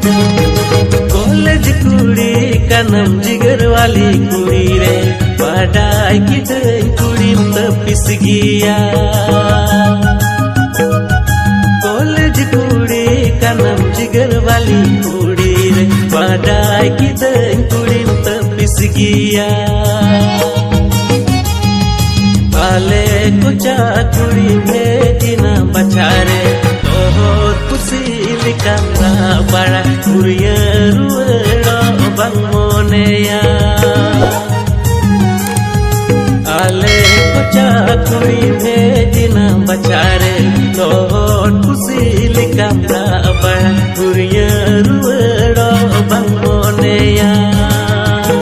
college कुड़ी कनम जिगर वाली कुड़ी रे बाडाई की कुड़ी तपिस गिया कॉलेज कुड़ी कनम जिगर वाली कुड़ी रे बाडाई की कुड़ी तपिस गिया आले कुचा कुड़ी में दिना बचारे बहुत खुशी लिखा बड़ा कुरिया रुएड़ा बंगमोनेया आले कुचा कुड़ी में दिना बचारे बहुत खुशी लिखा बड़ा कुरिया